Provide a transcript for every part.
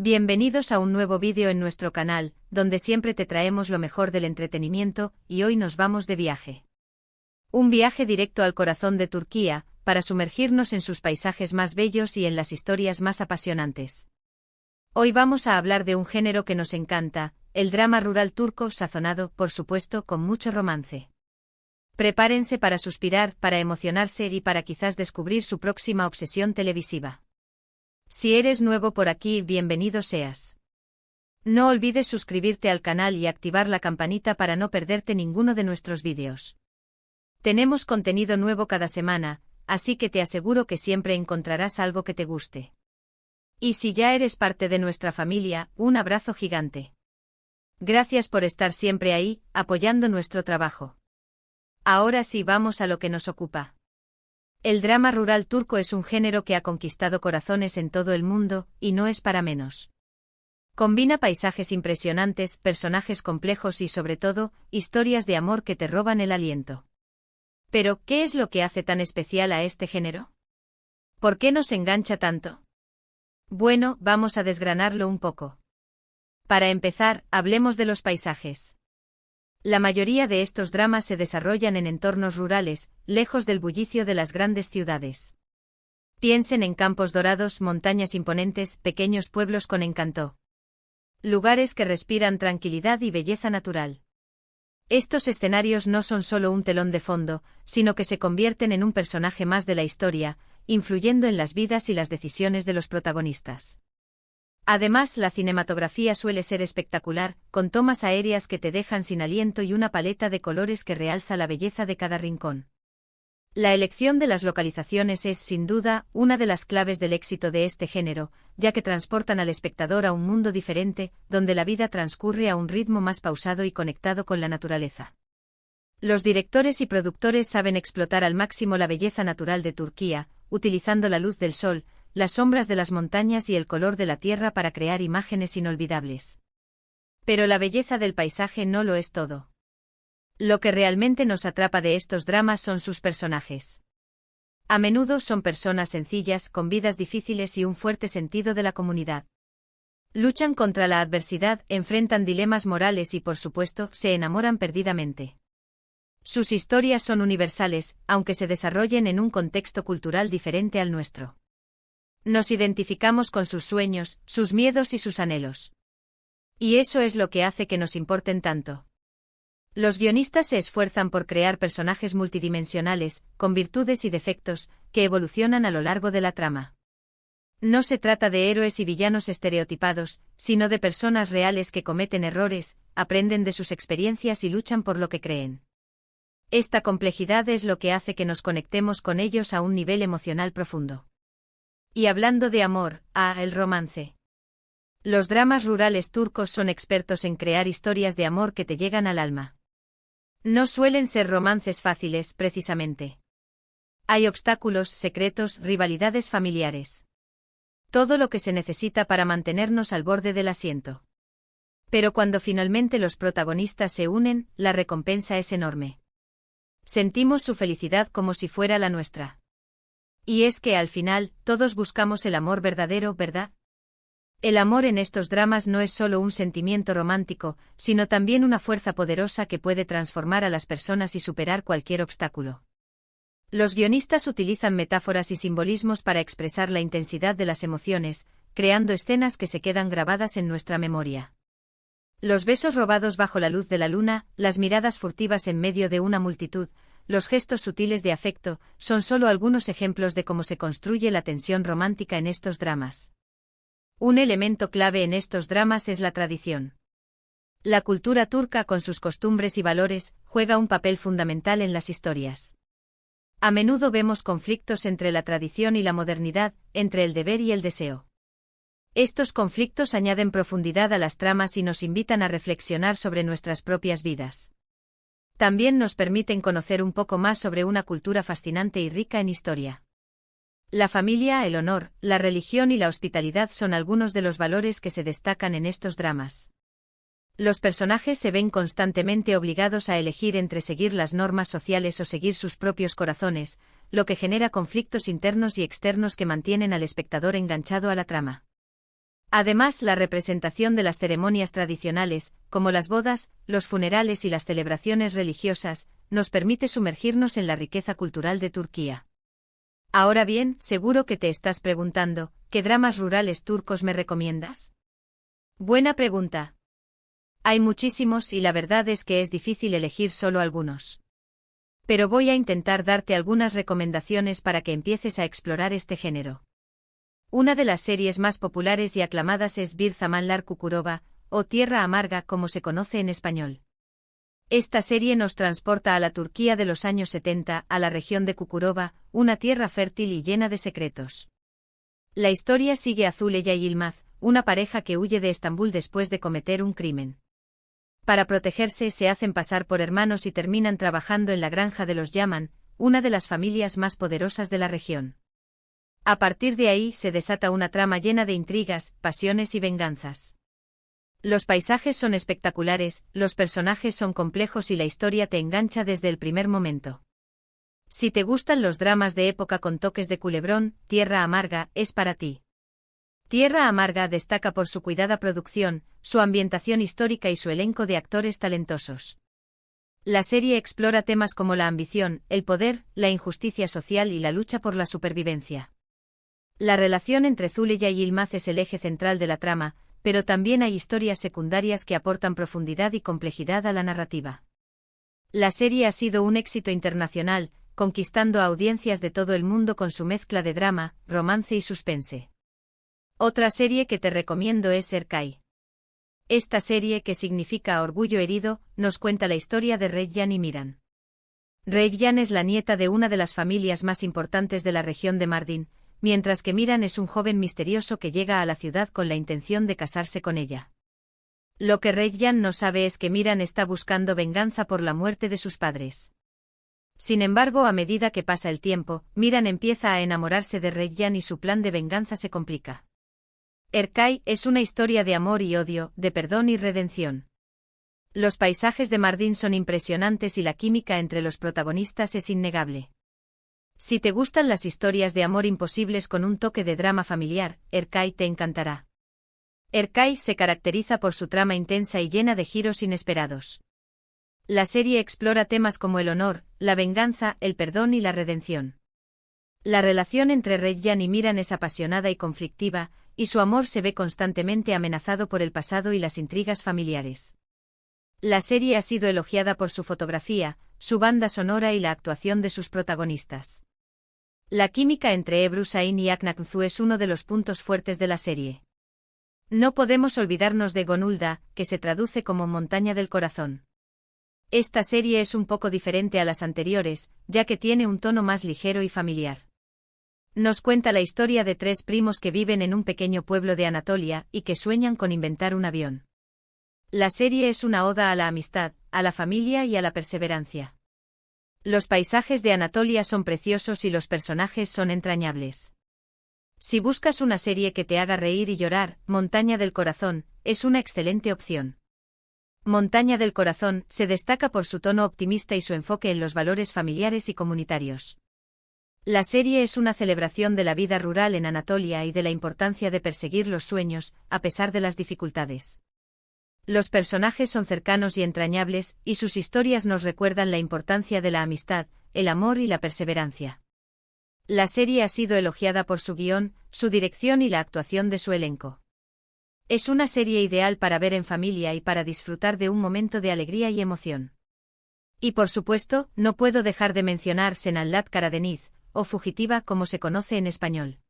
Bienvenidos a un nuevo vídeo en nuestro canal, donde siempre te traemos lo mejor del entretenimiento, y hoy nos vamos de viaje. Un viaje directo al corazón de Turquía, para sumergirnos en sus paisajes más bellos y en las historias más apasionantes. Hoy vamos a hablar de un género que nos encanta, el drama rural turco sazonado, por supuesto, con mucho romance. Prepárense para suspirar, para emocionarse y para quizás descubrir su próxima obsesión televisiva. Si eres nuevo por aquí, bienvenido seas. No olvides suscribirte al canal y activar la campanita para no perderte ninguno de nuestros vídeos. Tenemos contenido nuevo cada semana, así que te aseguro que siempre encontrarás algo que te guste. Y si ya eres parte de nuestra familia, un abrazo gigante. Gracias por estar siempre ahí, apoyando nuestro trabajo. Ahora sí, vamos a lo que nos ocupa. El drama rural turco es un género que ha conquistado corazones en todo el mundo, y no es para menos. Combina paisajes impresionantes, personajes complejos y sobre todo, historias de amor que te roban el aliento. Pero, ¿qué es lo que hace tan especial a este género? ¿Por qué nos engancha tanto? Bueno, vamos a desgranarlo un poco. Para empezar, hablemos de los paisajes. La mayoría de estos dramas se desarrollan en entornos rurales, lejos del bullicio de las grandes ciudades. Piensen en campos dorados, montañas imponentes, pequeños pueblos con encanto. Lugares que respiran tranquilidad y belleza natural. Estos escenarios no son solo un telón de fondo, sino que se convierten en un personaje más de la historia, influyendo en las vidas y las decisiones de los protagonistas. Además, la cinematografía suele ser espectacular, con tomas aéreas que te dejan sin aliento y una paleta de colores que realza la belleza de cada rincón. La elección de las localizaciones es, sin duda, una de las claves del éxito de este género, ya que transportan al espectador a un mundo diferente, donde la vida transcurre a un ritmo más pausado y conectado con la naturaleza. Los directores y productores saben explotar al máximo la belleza natural de Turquía, utilizando la luz del sol, las sombras de las montañas y el color de la tierra para crear imágenes inolvidables. Pero la belleza del paisaje no lo es todo. Lo que realmente nos atrapa de estos dramas son sus personajes. A menudo son personas sencillas, con vidas difíciles y un fuerte sentido de la comunidad. Luchan contra la adversidad, enfrentan dilemas morales y, por supuesto, se enamoran perdidamente. Sus historias son universales, aunque se desarrollen en un contexto cultural diferente al nuestro. Nos identificamos con sus sueños, sus miedos y sus anhelos. Y eso es lo que hace que nos importen tanto. Los guionistas se esfuerzan por crear personajes multidimensionales, con virtudes y defectos, que evolucionan a lo largo de la trama. No se trata de héroes y villanos estereotipados, sino de personas reales que cometen errores, aprenden de sus experiencias y luchan por lo que creen. Esta complejidad es lo que hace que nos conectemos con ellos a un nivel emocional profundo. Y hablando de amor, el romance. Los dramas rurales turcos son expertos en crear historias de amor que te llegan al alma. No suelen ser romances fáciles, precisamente. Hay obstáculos, secretos, rivalidades familiares. Todo lo que se necesita para mantenernos al borde del asiento. Pero cuando finalmente los protagonistas se unen, la recompensa es enorme. Sentimos su felicidad como si fuera la nuestra. Y es que al final, todos buscamos el amor verdadero, ¿verdad? El amor en estos dramas no es solo un sentimiento romántico, sino también una fuerza poderosa que puede transformar a las personas y superar cualquier obstáculo. Los guionistas utilizan metáforas y simbolismos para expresar la intensidad de las emociones, creando escenas que se quedan grabadas en nuestra memoria. Los besos robados bajo la luz de la luna, las miradas furtivas en medio de una multitud, los gestos sutiles de afecto, son solo algunos ejemplos de cómo se construye la tensión romántica en estos dramas. Un elemento clave en estos dramas es la tradición. La cultura turca, con sus costumbres y valores, juega un papel fundamental en las historias. A menudo vemos conflictos entre la tradición y la modernidad, entre el deber y el deseo. Estos conflictos añaden profundidad a las tramas y nos invitan a reflexionar sobre nuestras propias vidas. También nos permiten conocer un poco más sobre una cultura fascinante y rica en historia. La familia, el honor, la religión y la hospitalidad son algunos de los valores que se destacan en estos dramas. Los personajes se ven constantemente obligados a elegir entre seguir las normas sociales o seguir sus propios corazones, lo que genera conflictos internos y externos que mantienen al espectador enganchado a la trama. Además, la representación de las ceremonias tradicionales, como las bodas, los funerales y las celebraciones religiosas, nos permite sumergirnos en la riqueza cultural de Turquía. Ahora bien, seguro que te estás preguntando, ¿qué dramas rurales turcos me recomiendas? Buena pregunta. Hay muchísimos y la verdad es que es difícil elegir solo algunos. Pero voy a intentar darte algunas recomendaciones para que empieces a explorar este género. Una de las series más populares y aclamadas es Bir Zamanlar Cukurova, o Tierra Amarga como se conoce en español. Esta serie nos transporta a la Turquía de los años 70, a la región de Cukurova, una tierra fértil y llena de secretos. La historia sigue a Zuleya y Yılmaz, una pareja que huye de Estambul después de cometer un crimen. Para protegerse se hacen pasar por hermanos y terminan trabajando en la granja de los Yaman, una de las familias más poderosas de la región. A partir de ahí se desata una trama llena de intrigas, pasiones y venganzas. Los paisajes son espectaculares, los personajes son complejos y la historia te engancha desde el primer momento. Si te gustan los dramas de época con toques de culebrón, Tierra Amarga es para ti. Tierra Amarga destaca por su cuidada producción, su ambientación histórica y su elenco de actores talentosos. La serie explora temas como la ambición, el poder, la injusticia social y la lucha por la supervivencia. La relación entre Zuleya y Yılmaz es el eje central de la trama, pero también hay historias secundarias que aportan profundidad y complejidad a la narrativa. La serie ha sido un éxito internacional, conquistando a audiencias de todo el mundo con su mezcla de drama, romance y suspense. Otra serie que te recomiendo es Erkay. Esta serie, que significa orgullo herido, nos cuenta la historia de Reyyan y Miran. Reyyan es la nieta de una de las familias más importantes de la región de Mardin, mientras que Miran es un joven misterioso que llega a la ciudad con la intención de casarse con ella. Lo que Reyyan no sabe es que Miran está buscando venganza por la muerte de sus padres. Sin embargo, a medida que pasa el tiempo, Miran empieza a enamorarse de Reyyan y su plan de venganza se complica. Erkay es una historia de amor y odio, de perdón y redención. Los paisajes de Mardin son impresionantes y la química entre los protagonistas es innegable. Si te gustan las historias de amor imposibles con un toque de drama familiar, Erkay te encantará. Erkay se caracteriza por su trama intensa y llena de giros inesperados. La serie explora temas como el honor, la venganza, el perdón y la redención. La relación entre Reyyan y Miran es apasionada y conflictiva, y su amor se ve constantemente amenazado por el pasado y las intrigas familiares. La serie ha sido elogiada por su fotografía, su banda sonora y la actuación de sus protagonistas. La química entre Ebru Şahin y Aknakzu es uno de los puntos fuertes de la serie. No podemos olvidarnos de Gonulda, que se traduce como Montaña del Corazón. Esta serie es un poco diferente a las anteriores, ya que tiene un tono más ligero y familiar. Nos cuenta la historia de tres primos que viven en un pequeño pueblo de Anatolia y que sueñan con inventar un avión. La serie es una oda a la amistad, a la familia y a la perseverancia. Los paisajes de Anatolia son preciosos y los personajes son entrañables. Si buscas una serie que te haga reír y llorar, Montaña del Corazón es una excelente opción. Montaña del Corazón se destaca por su tono optimista y su enfoque en los valores familiares y comunitarios. La serie es una celebración de la vida rural en Anatolia y de la importancia de perseguir los sueños, a pesar de las dificultades. Los personajes son cercanos y entrañables, y sus historias nos recuerdan la importancia de la amistad, el amor y la perseverancia. La serie ha sido elogiada por su guión, su dirección y la actuación de su elenco. Es una serie ideal para ver en familia y para disfrutar de un momento de alegría y emoción. Y por supuesto, no puedo dejar de mencionar Senallat Karadeniz, o Fugitiva como se conoce en español.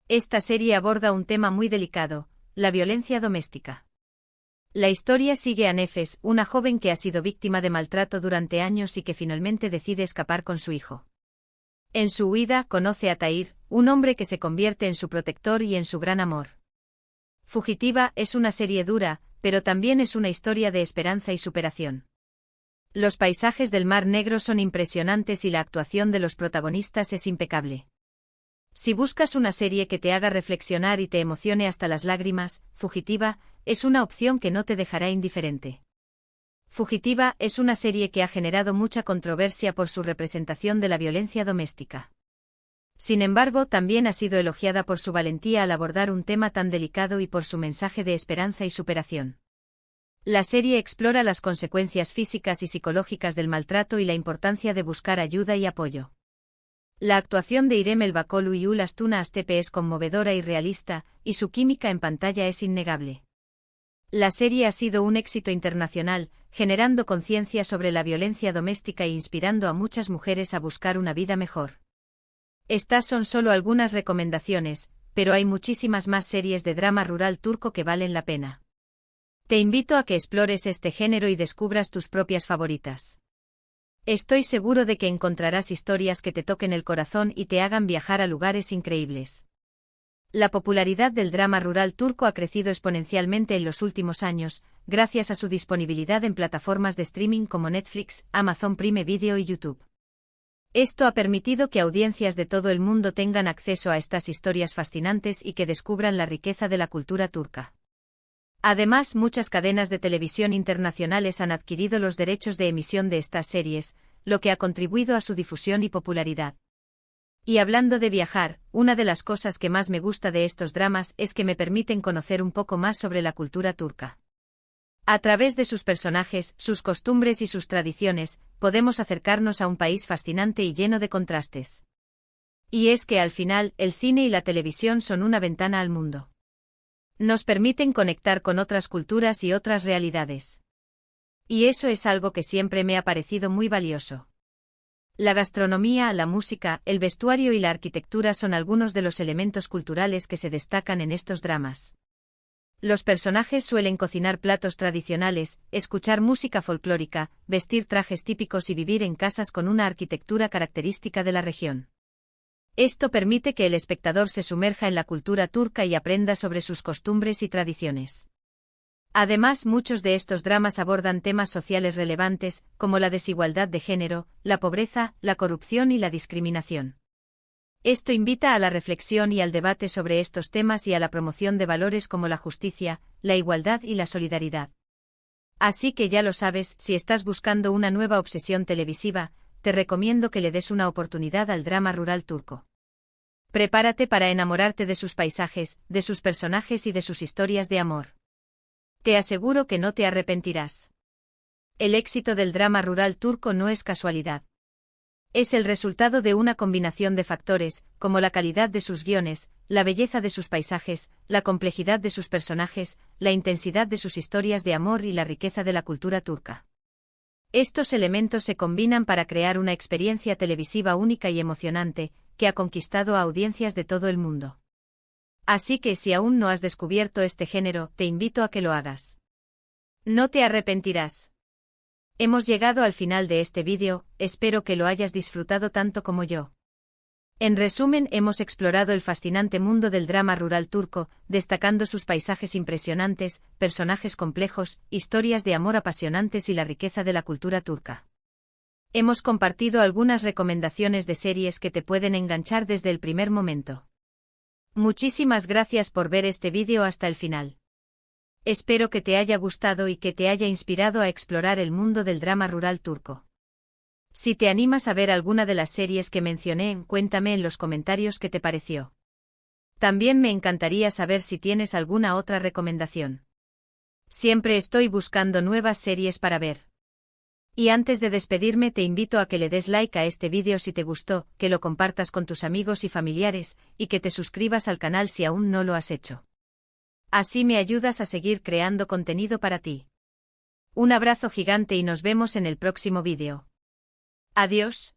Esta serie aborda un tema muy delicado, la violencia doméstica. La historia sigue a Nefes, una joven que ha sido víctima de maltrato durante años y que finalmente decide escapar con su hijo. En su huida conoce a Tahir, un hombre que se convierte en su protector y en su gran amor. Fugitiva es una serie dura, pero también es una historia de esperanza y superación. Los paisajes del Mar Negro son impresionantes y la actuación de los protagonistas es impecable. Si buscas una serie que te haga reflexionar y te emocione hasta las lágrimas, Fugitiva es una opción que no te dejará indiferente. Fugitiva es una serie que ha generado mucha controversia por su representación de la violencia doméstica. Sin embargo, también ha sido elogiada por su valentía al abordar un tema tan delicado y por su mensaje de esperanza y superación. La serie explora las consecuencias físicas y psicológicas del maltrato y la importancia de buscar ayuda y apoyo. La actuación de Irem Elbakolu y Ulas Tuna Astepe es conmovedora y realista, y su química en pantalla es innegable. La serie ha sido un éxito internacional, generando conciencia sobre la violencia doméstica e inspirando a muchas mujeres a buscar una vida mejor. Estas son solo algunas recomendaciones, pero hay muchísimas más series de drama rural turco que valen la pena. Te invito a que explores este género y descubras tus propias favoritas. Estoy seguro de que encontrarás historias que te toquen el corazón y te hagan viajar a lugares increíbles. La popularidad del drama rural turco ha crecido exponencialmente en los últimos años, gracias a su disponibilidad en plataformas de streaming como Netflix, Amazon Prime Video y YouTube. Esto ha permitido que audiencias de todo el mundo tengan acceso a estas historias fascinantes y que descubran la riqueza de la cultura turca. Además, muchas cadenas de televisión internacionales han adquirido los derechos de emisión de estas series, lo que ha contribuido a su difusión y popularidad. Y hablando de viajar, una de las cosas que más me gusta de estos dramas es que me permiten conocer un poco más sobre la cultura turca. A través de sus personajes, sus costumbres y sus tradiciones, podemos acercarnos a un país fascinante y lleno de contrastes. Y es que al final, el cine y la televisión son una ventana al mundo. Nos permiten conectar con otras culturas y otras realidades. Y eso es algo que siempre me ha parecido muy valioso. La gastronomía, la música, el vestuario y la arquitectura son algunos de los elementos culturales que se destacan en estos dramas. Los personajes suelen cocinar platos tradicionales, escuchar música folclórica, vestir trajes típicos y vivir en casas con una arquitectura característica de la región. Esto permite que el espectador se sumerja en la cultura turca y aprenda sobre sus costumbres y tradiciones. Además, muchos de estos dramas abordan temas sociales relevantes, como la desigualdad de género, la pobreza, la corrupción y la discriminación. Esto invita a la reflexión y al debate sobre estos temas y a la promoción de valores como la justicia, la igualdad y la solidaridad. Así que ya lo sabes, si estás buscando una nueva obsesión televisiva, te recomiendo que le des una oportunidad al drama rural turco. Prepárate para enamorarte de sus paisajes, de sus personajes y de sus historias de amor. Te aseguro que no te arrepentirás. El éxito del drama rural turco no es casualidad. Es el resultado de una combinación de factores, como la calidad de sus guiones, la belleza de sus paisajes, la complejidad de sus personajes, la intensidad de sus historias de amor y la riqueza de la cultura turca. Estos elementos se combinan para crear una experiencia televisiva única y emocionante, que ha conquistado a audiencias de todo el mundo. Así que si aún no has descubierto este género, te invito a que lo hagas. No te arrepentirás. Hemos llegado al final de este vídeo, espero que lo hayas disfrutado tanto como yo. En resumen, hemos explorado el fascinante mundo del drama rural turco, destacando sus paisajes impresionantes, personajes complejos, historias de amor apasionantes y la riqueza de la cultura turca. Hemos compartido algunas recomendaciones de series que te pueden enganchar desde el primer momento. Muchísimas gracias por ver este vídeo hasta el final. Espero que te haya gustado y que te haya inspirado a explorar el mundo del drama rural turco. Si te animas a ver alguna de las series que mencioné, cuéntame en los comentarios qué te pareció. También me encantaría saber si tienes alguna otra recomendación. Siempre estoy buscando nuevas series para ver. Y antes de despedirme te invito a que le des like a este vídeo si te gustó, que lo compartas con tus amigos y familiares, y que te suscribas al canal si aún no lo has hecho. Así me ayudas a seguir creando contenido para ti. Un abrazo gigante y nos vemos en el próximo vídeo. Adiós.